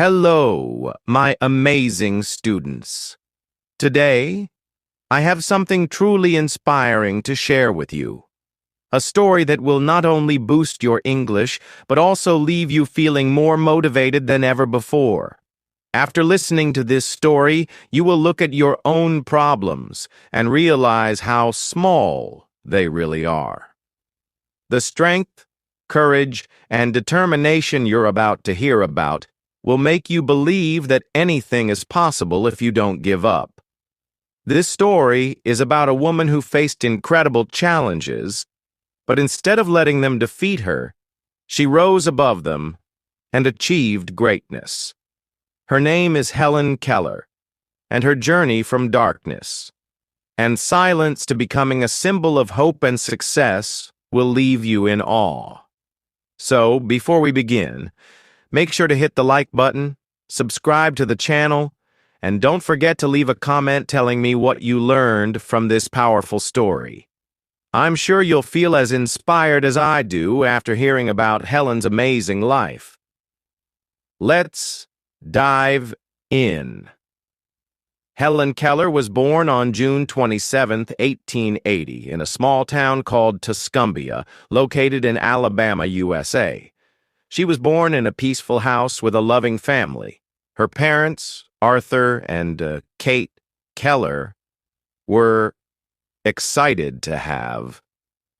Hello, my amazing students. Today, I have something truly inspiring to share with you. A story that will not only boost your English, but also leave you feeling more motivated than ever before. After listening to this story, you will look at your own problems and realize how small they really are. The strength, courage, and determination you're about to hear about will make you believe that anything is possible if you don't give up. This story is about a woman who faced incredible challenges, but instead of letting them defeat her, she rose above them and achieved greatness. Her name is Helen Keller, and her journey from darkness and silence to becoming a symbol of hope and success will leave you in awe. So, before we begin, make sure to hit the like button, subscribe to the channel, and don't forget to leave a comment telling me what you learned from this powerful story. I'm sure you'll feel as inspired as I do after hearing about Helen's amazing life. Let's dive in. Helen Keller was born on June 27, 1880, in a small town called Tuscumbia, located in Alabama, USA. She was born in a peaceful house with a loving family. Her parents, Arthur and Kate Keller, were excited to have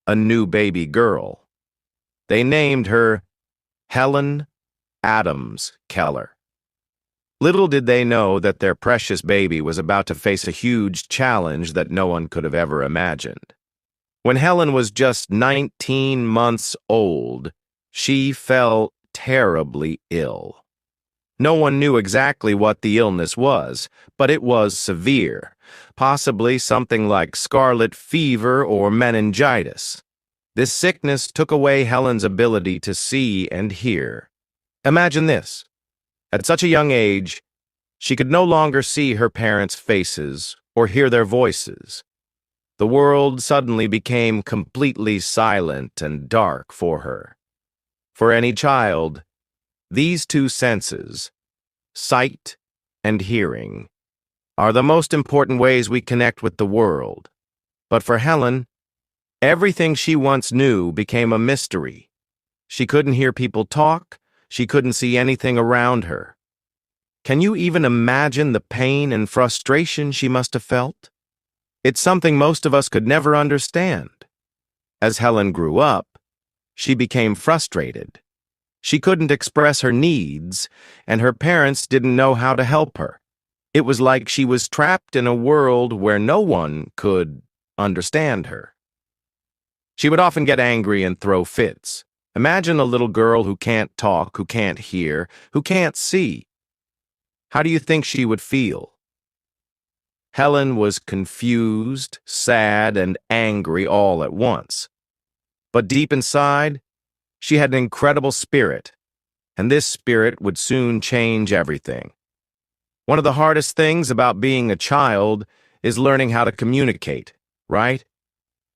a new baby girl. They named her Helen Adams Keller. Little did they know that their precious baby was about to face a huge challenge that no one could have ever imagined. When Helen was just 19 months old, she fell terribly ill. No one knew exactly what the illness was, but it was severe, possibly something like scarlet fever or meningitis. This sickness took away Helen's ability to see and hear. Imagine this. At such a young age, she could no longer see her parents' faces or hear their voices. The world suddenly became completely silent and dark for her. For any child, these two senses, sight and hearing, are the most important ways we connect with the world. But for Helen, everything she once knew became a mystery. She couldn't hear people talk. She couldn't see anything around her. Can you even imagine the pain and frustration she must have felt? It's something most of us could never understand. As Helen grew up, she became frustrated. She couldn't express her needs, and her parents didn't know how to help her. It was like she was trapped in a world where no one could understand her. She would often get angry and throw fits. Imagine a little girl who can't talk, who can't hear, who can't see. How do you think she would feel? Helen was confused, sad, and angry all at once. But deep inside, she had an incredible spirit, and this spirit would soon change everything. One of the hardest things about being a child is learning how to communicate, right?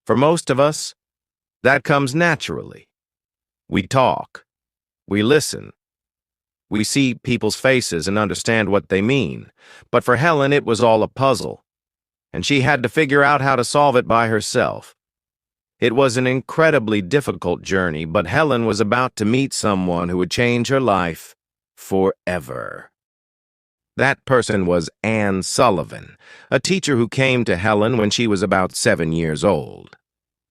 For most of us, that comes naturally. We talk. We listen. We see people's faces and understand what they mean. But for Helen, it was all a puzzle, and she had to figure out how to solve it by herself. It was an incredibly difficult journey, but Helen was about to meet someone who would change her life forever. That person was Anne Sullivan, a teacher who came to Helen when she was about 7 years old.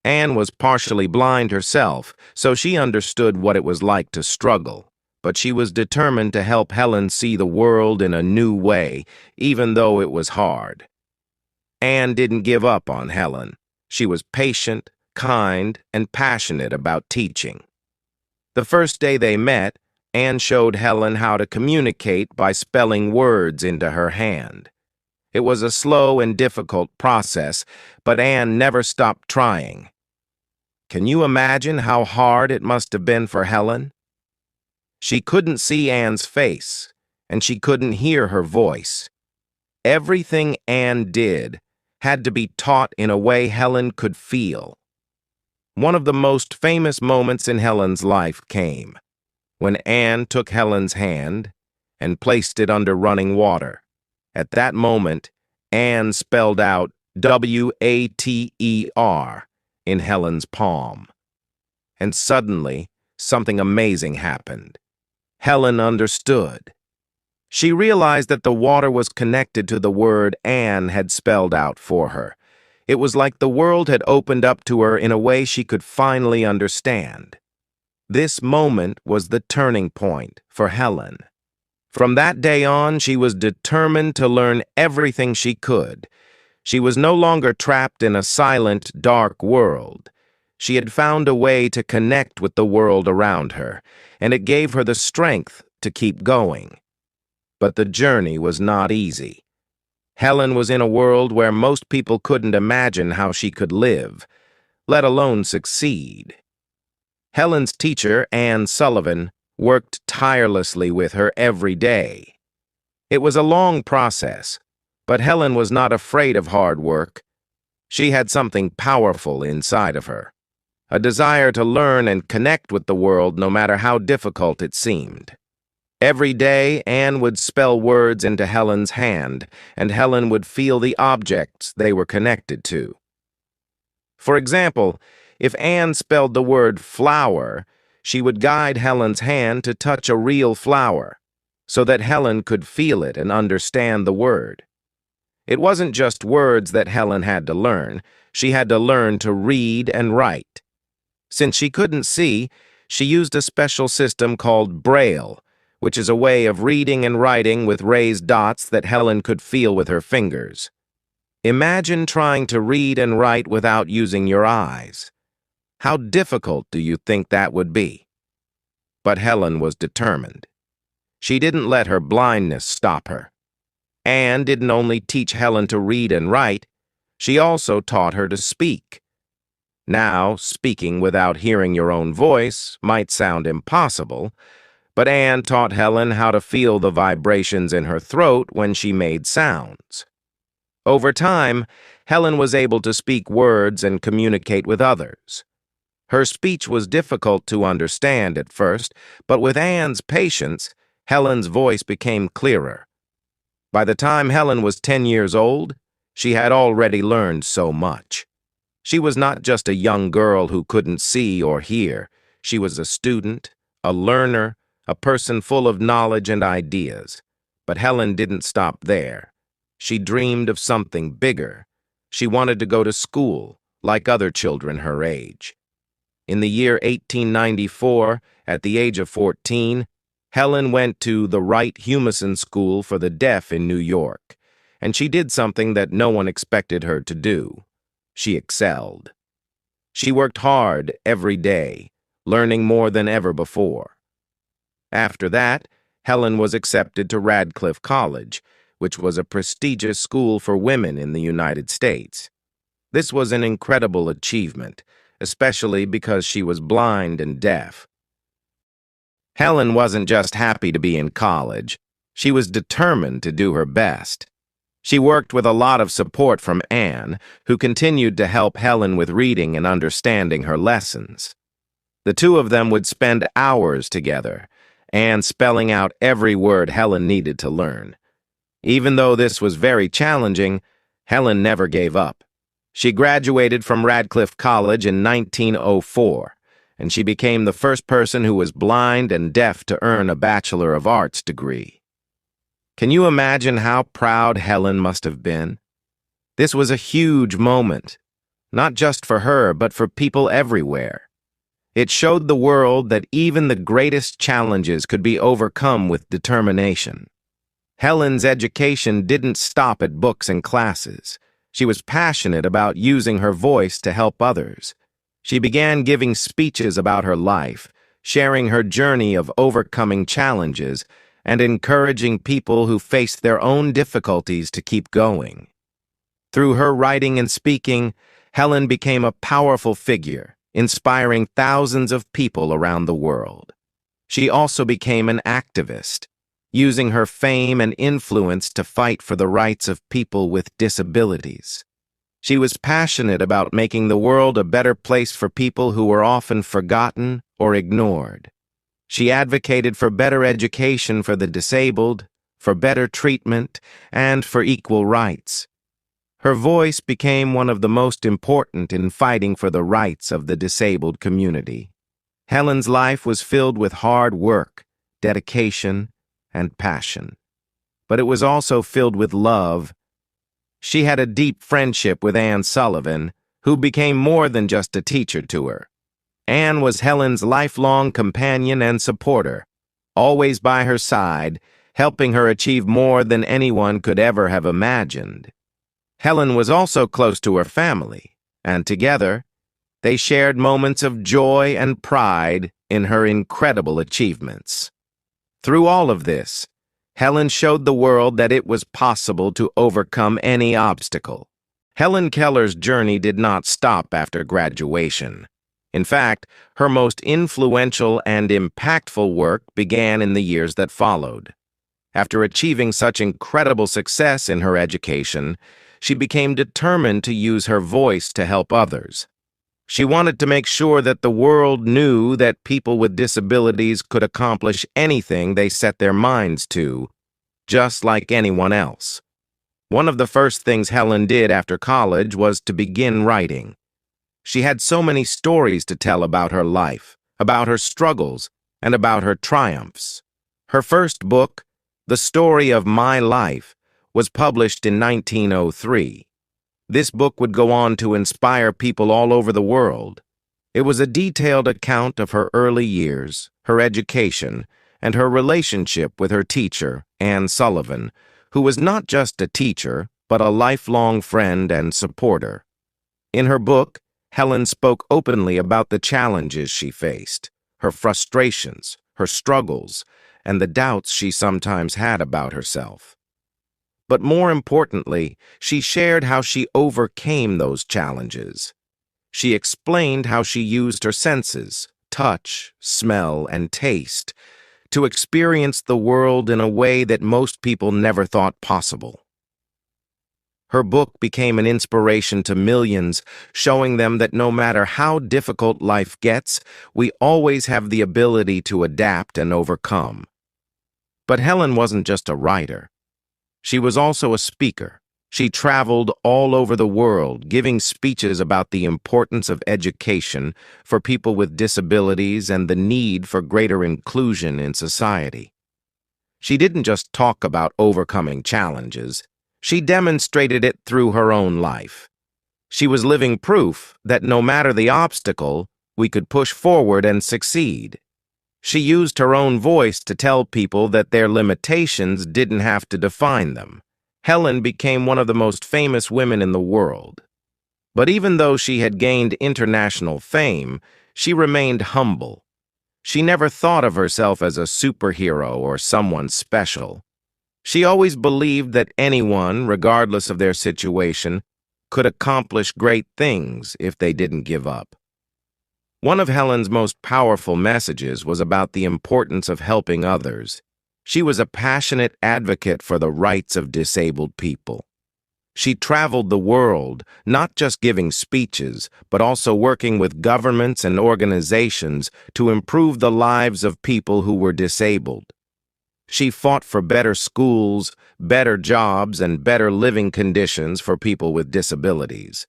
Anne was partially blind herself, so she understood what it was like to struggle, but she was determined to help Helen see the world in a new way, even though it was hard. Anne didn't give up on Helen. She was patient, kind, and passionate about teaching. The first day they met, Anne showed Helen how to communicate by spelling words into her hand. It was a slow and difficult process, but Anne never stopped trying. Can you imagine how hard it must have been for Helen? She couldn't see Anne's face, and she couldn't hear her voice. Everything Anne did had to be taught in a way Helen could feel. One of the most famous moments in Helen's life came when Anne took Helen's hand and placed it under running water. At that moment, Anne spelled out "water" in Helen's palm. And suddenly, something amazing happened. Helen understood. She realized that the water was connected to the word Anne had spelled out for her. It was like the world had opened up to her in a way she could finally understand. This moment was the turning point for Helen. From that day on, she was determined to learn everything she could. She was no longer trapped in a silent, dark world. She had found a way to connect with the world around her, and it gave her the strength to keep going. But the journey was not easy. Helen was in a world where most people couldn't imagine how she could live, let alone succeed. Helen's teacher, Anne Sullivan, worked tirelessly with her every day. It was a long process, but Helen was not afraid of hard work. She had something powerful inside of her, a desire to learn and connect with the world no matter how difficult it seemed. Every day, Anne would spell words into Helen's hand, and Helen would feel the objects they were connected to. For example, if Anne spelled the word flower, she would guide Helen's hand to touch a real flower, so that Helen could feel it and understand the word. It wasn't just words that Helen had to learn. She had to learn to read and write. Since she couldn't see, she used a special system called Braille, which is a way of reading and writing with raised dots that Helen could feel with her fingers. Imagine trying to read and write without using your eyes. How difficult do you think that would be? But Helen was determined. She didn't let her blindness stop her. Anne didn't only teach Helen to read and write, she also taught her to speak. Now, speaking without hearing your own voice might sound impossible, but Anne taught Helen how to feel the vibrations in her throat when she made sounds. Over time, Helen was able to speak words and communicate with others. Her speech was difficult to understand at first, but with Anne's patience, Helen's voice became clearer. By the time Helen was 10 years old, she had already learned so much. She was not just a young girl who couldn't see or hear. She was a student, a learner, a person full of knowledge and ideas. But Helen didn't stop there. She dreamed of something bigger. She wanted to go to school, like other children her age. In the year 1894, at the age of 14, Helen went to the Wright Humason School for the Deaf in New York, and she did something that no one expected her to do. She excelled. She worked hard every day, learning more than ever before. After that, Helen was accepted to Radcliffe College, which was a prestigious school for women in the United States. This was an incredible achievement, especially because she was blind and deaf. Helen wasn't just happy to be in college. She was determined to do her best. She worked with a lot of support from Anne, who continued to help Helen with reading and understanding her lessons. The two of them would spend hours together, Anne spelling out every word Helen needed to learn. Even though this was very challenging, Helen never gave up. She graduated from Radcliffe College in 1904, and she became the first person who was blind and deaf to earn a Bachelor of Arts degree. Can you imagine how proud Helen must have been? This was a huge moment, not just for her, but for people everywhere. It showed the world that even the greatest challenges could be overcome with determination. Helen's education didn't stop at books and classes. She was passionate about using her voice to help others. She began giving speeches about her life, sharing her journey of overcoming challenges, and encouraging people who faced their own difficulties to keep going. Through her writing and speaking, Helen became a powerful figure, inspiring thousands of people around the world. She also became an activist, using her fame and influence to fight for the rights of people with disabilities. She was passionate about making the world a better place for people who were often forgotten or ignored. She advocated for better education for the disabled, for better treatment, and for equal rights. Her voice became one of the most important in fighting for the rights of the disabled community. Helen's life was filled with hard work, dedication, and passion. But it was also filled with love. She had a deep friendship with Anne Sullivan, who became more than just a teacher to her. Anne was Helen's lifelong companion and supporter, always by her side, helping her achieve more than anyone could ever have imagined. Helen was also close to her family, and together, they shared moments of joy and pride in her incredible achievements. Through all of this, Helen showed the world that it was possible to overcome any obstacle. Helen Keller's journey did not stop after graduation. In fact, her most influential and impactful work began in the years that followed. After achieving such incredible success in her education, she became determined to use her voice to help others. She wanted to make sure that the world knew that people with disabilities could accomplish anything they set their minds to, just like anyone else. One of the first things Helen did after college was to begin writing. She had so many stories to tell about her life, about her struggles, and about her triumphs. Her first book, The Story of My Life, was published in 1903. This book would go on to inspire people all over the world. It was a detailed account of her early years, her education, and her relationship with her teacher, Anne Sullivan, who was not just a teacher, but a lifelong friend and supporter. In her book, Helen spoke openly about the challenges she faced, her frustrations, her struggles, and the doubts she sometimes had about herself. But more importantly, she shared how she overcame those challenges. She explained how she used her senses, touch, smell, and taste, to experience the world in a way that most people never thought possible. Her book became an inspiration to millions, showing them that no matter how difficult life gets, we always have the ability to adapt and overcome. But Helen wasn't just a writer. She was also a speaker. She traveled all over the world, giving speeches about the importance of education for people with disabilities and the need for greater inclusion in society. She didn't just talk about overcoming challenges. She demonstrated it through her own life. She was living proof that no matter the obstacle, we could push forward and succeed. She used her own voice to tell people that their limitations didn't have to define them. Helen became one of the most famous women in the world. But even though she had gained international fame, she remained humble. She never thought of herself as a superhero or someone special. She always believed that anyone, regardless of their situation, could accomplish great things if they didn't give up. One of Helen's most powerful messages was about the importance of helping others. She was a passionate advocate for the rights of disabled people. She traveled the world, not just giving speeches, but also working with governments and organizations to improve the lives of people who were disabled. She fought for better schools, better jobs, and better living conditions for people with disabilities.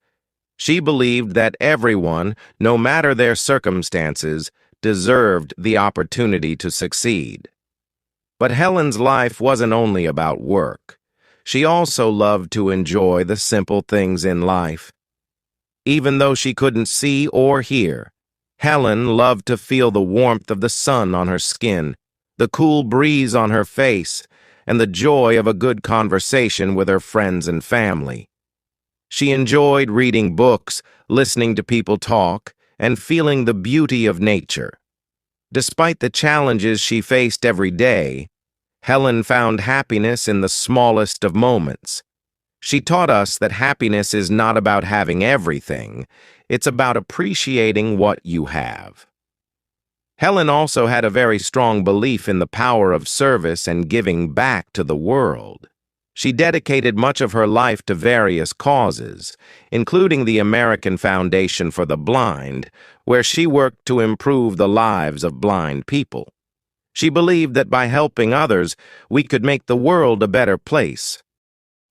She believed that everyone, no matter their circumstances, deserved the opportunity to succeed. But Helen's life wasn't only about work. She also loved to enjoy the simple things in life. Even though she couldn't see or hear, Helen loved to feel the warmth of the sun on her skin, the cool breeze on her face, and the joy of a good conversation with her friends and family. She enjoyed reading books, listening to people talk, and feeling the beauty of nature. Despite the challenges she faced every day, Helen found happiness in the smallest of moments. She taught us that happiness is not about having everything, it's about appreciating what you have. Helen also had a very strong belief in the power of service and giving back to the world. She dedicated much of her life to various causes, including the American Foundation for the Blind, where she worked to improve the lives of blind people. She believed that by helping others, we could make the world a better place.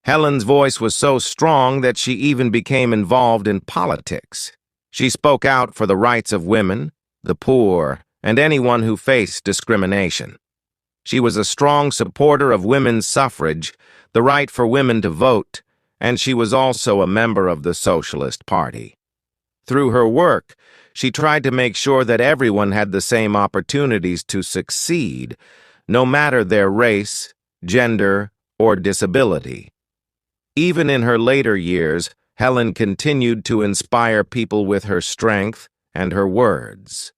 Helen's voice was so strong that she even became involved in politics. She spoke out for the rights of women, the poor, and anyone who faced discrimination. She was a strong supporter of women's suffrage, the right for women to vote, and she was also a member of the Socialist Party. Through her work, she tried to make sure that everyone had the same opportunities to succeed, no matter their race, gender, or disability. Even in her later years, Helen continued to inspire people with her strength and her words.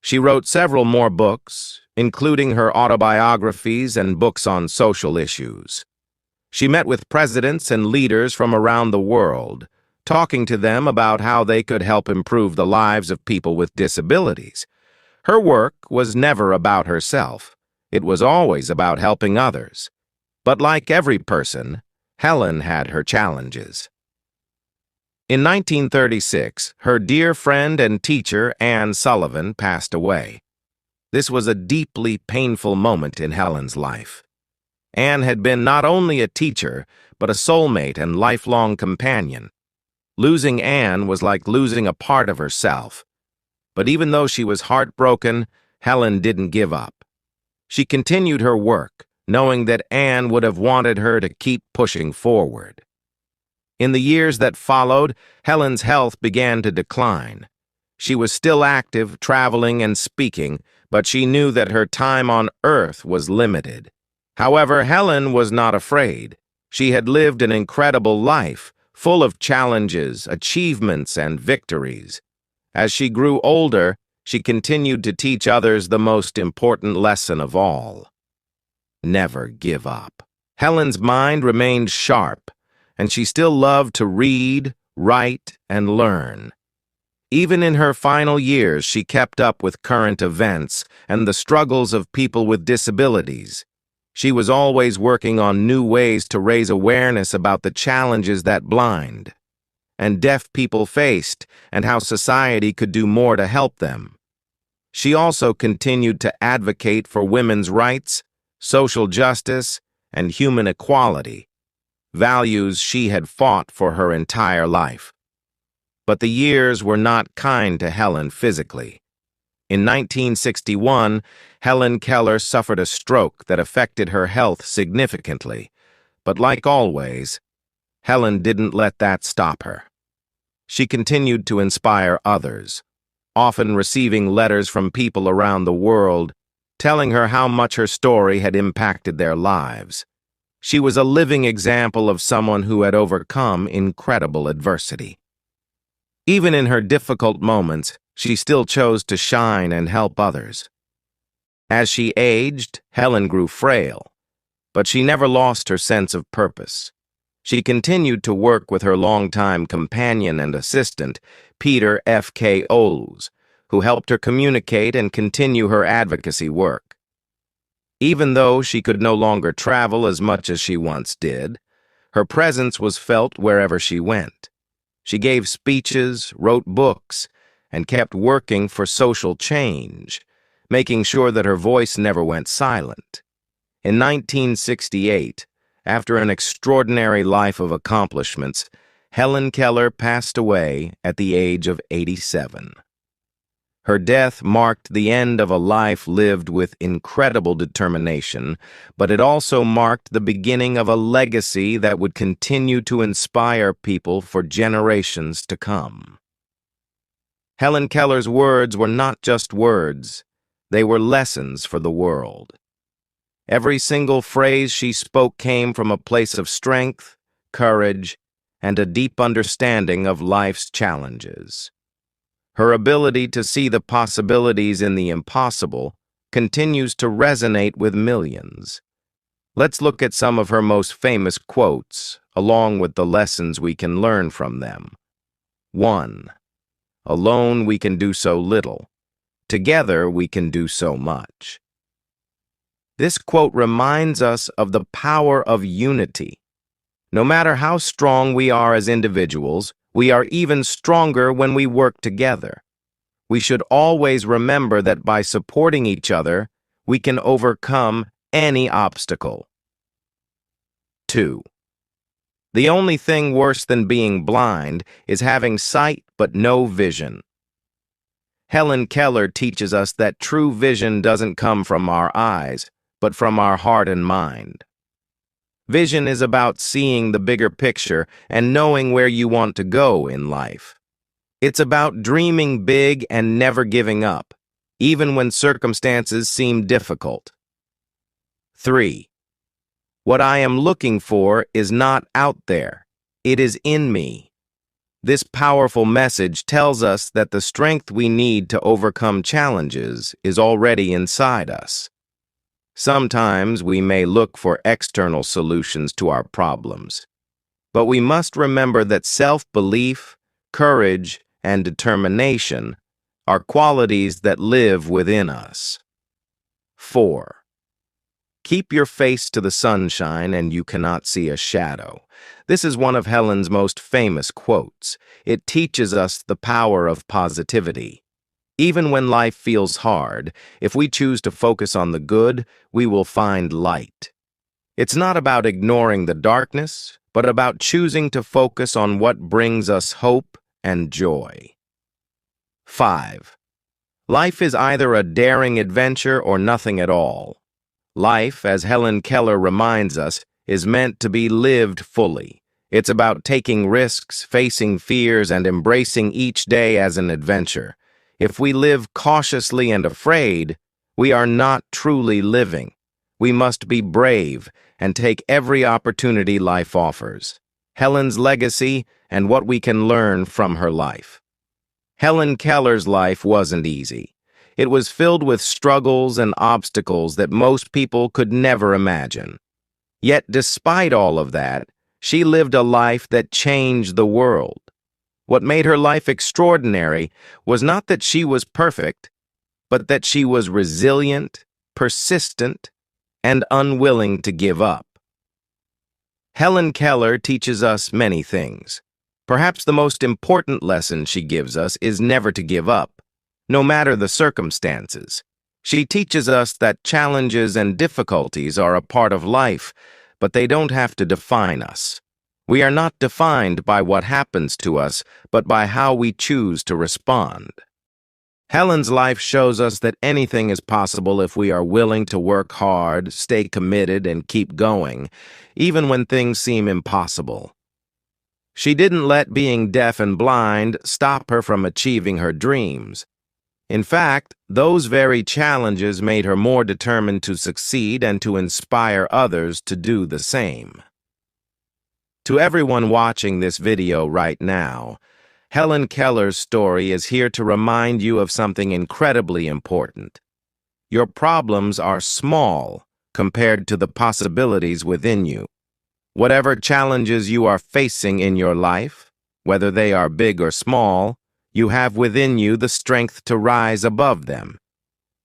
She wrote several more books, including her autobiographies and books on social issues. She met with presidents and leaders from around the world, talking to them about how they could help improve the lives of people with disabilities. Her work was never about herself. It was always about helping others. But like every person, Helen had her challenges. In 1936, her dear friend and teacher, Anne Sullivan, passed away. This was a deeply painful moment in Helen's life. Anne had been not only a teacher, but a soulmate and lifelong companion. Losing Anne was like losing a part of herself. But even though she was heartbroken, Helen didn't give up. She continued her work, knowing that Anne would have wanted her to keep pushing forward. In the years that followed, Helen's health began to decline. She was still active, traveling and speaking, but she knew that her time on Earth was limited. However, Helen was not afraid. She had lived an incredible life, full of challenges, achievements, and victories. As she grew older, she continued to teach others the most important lesson of all: never give up. Helen's mind remained sharp, and she still loved to read, write, and learn. Even in her final years, she kept up with current events and the struggles of people with disabilities. She was always working on new ways to raise awareness about the challenges that blind and deaf people faced and how society could do more to help them. She also continued to advocate for women's rights, social justice, and human equality, values she had fought for her entire life. But the years were not kind to Helen physically. In 1961, Helen Keller suffered a stroke that affected her health significantly. But like always, Helen didn't let that stop her. She continued to inspire others, often receiving letters from people around the world telling her how much her story had impacted their lives. She was a living example of someone who had overcome incredible adversity. Even in her difficult moments, she still chose to shine and help others. As she aged, Helen grew frail, but she never lost her sense of purpose. She continued to work with her longtime companion and assistant, Peter F.K. Olds, who helped her communicate and continue her advocacy work. Even though she could no longer travel as much as she once did, her presence was felt wherever she went. She gave speeches, wrote books, and kept working for social change, making sure that her voice never went silent. In 1968, after an extraordinary life of accomplishments, Helen Keller passed away at the age of 87. Her death marked the end of a life lived with incredible determination, but it also marked the beginning of a legacy that would continue to inspire people for generations to come. Helen Keller's words were not just words, they were lessons for the world. Every single phrase she spoke came from a place of strength, courage, and a deep understanding of life's challenges. Her ability to see the possibilities in the impossible continues to resonate with millions. Let's look at some of her most famous quotes, along with the lessons we can learn from them. 1. Alone we can do so little. Together we can do so much. This quote reminds us of the power of unity. No matter how strong we are as individuals, we are even stronger when we work together. We should always remember that by supporting each other, we can overcome any obstacle. 2. The only thing worse than being blind is having sight but no vision. Helen Keller teaches us that true vision doesn't come from our eyes, but from our heart and mind. Vision is about seeing the bigger picture and knowing where you want to go in life. It's about dreaming big and never giving up, even when circumstances seem difficult. 3. What I am looking for is not out there. It is in me. This powerful message tells us that the strength we need to overcome challenges is already inside us. Sometimes we may look for external solutions to our problems, but we must remember that self-belief, courage, and determination are qualities that live within us. 4. Keep your face to the sunshine and you cannot see a shadow. This is one of Helen's most famous quotes. It teaches us the power of positivity. Even when life feels hard, if we choose to focus on the good, we will find light. It's not about ignoring the darkness, but about choosing to focus on what brings us hope and joy. 5. Life is either a daring adventure or nothing at all. Life, as Helen Keller reminds us, is meant to be lived fully. It's about taking risks, facing fears, and embracing each day as an adventure. If we live cautiously and afraid, we are not truly living. We must be brave and take every opportunity life offers. Helen's legacy and what we can learn from her life. Helen Keller's life wasn't easy. It was filled with struggles and obstacles that most people could never imagine. Yet, despite all of that, she lived a life that changed the world. What made her life extraordinary was not that she was perfect, but that she was resilient, persistent, and unwilling to give up. Helen Keller teaches us many things. Perhaps the most important lesson she gives us is never to give up, no matter the circumstances. She teaches us that challenges and difficulties are a part of life, but they don't have to define us. We are not defined by what happens to us, but by how we choose to respond. Helen's life shows us that anything is possible if we are willing to work hard, stay committed, and keep going, even when things seem impossible. She didn't let being deaf and blind stop her from achieving her dreams. In fact, those very challenges made her more determined to succeed and to inspire others to do the same. To everyone watching this video right now, Helen Keller's story is here to remind you of something incredibly important. Your problems are small compared to the possibilities within you. Whatever challenges you are facing in your life, whether they are big or small, you have within you the strength to rise above them.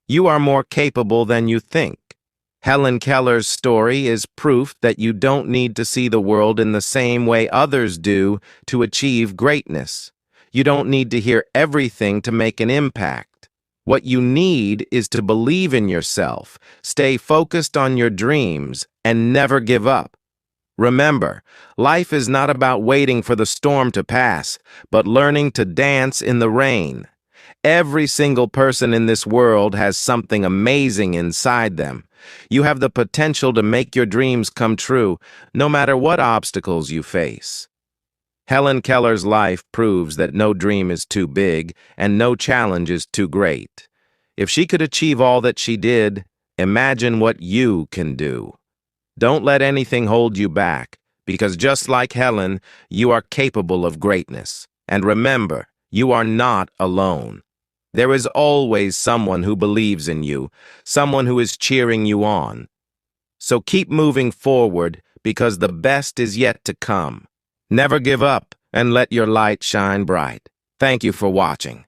You are more capable than you think. Helen Keller's story is proof that you don't need to see the world in the same way others do to achieve greatness. You don't need to hear everything to make an impact. What you need is to believe in yourself, stay focused on your dreams, and never give up. Remember, life is not about waiting for the storm to pass, but learning to dance in the rain. Every single person in this world has something amazing inside them. You have the potential to make your dreams come true, no matter what obstacles you face. Helen Keller's life proves that no dream is too big and no challenge is too great. If she could achieve all that she did, imagine what you can do. Don't let anything hold you back, because just like Helen, you are capable of greatness. And remember, you are not alone. There is always someone who believes in you, someone who is cheering you on. So keep moving forward, because the best is yet to come. Never give up, and let your light shine bright. Thank you for watching.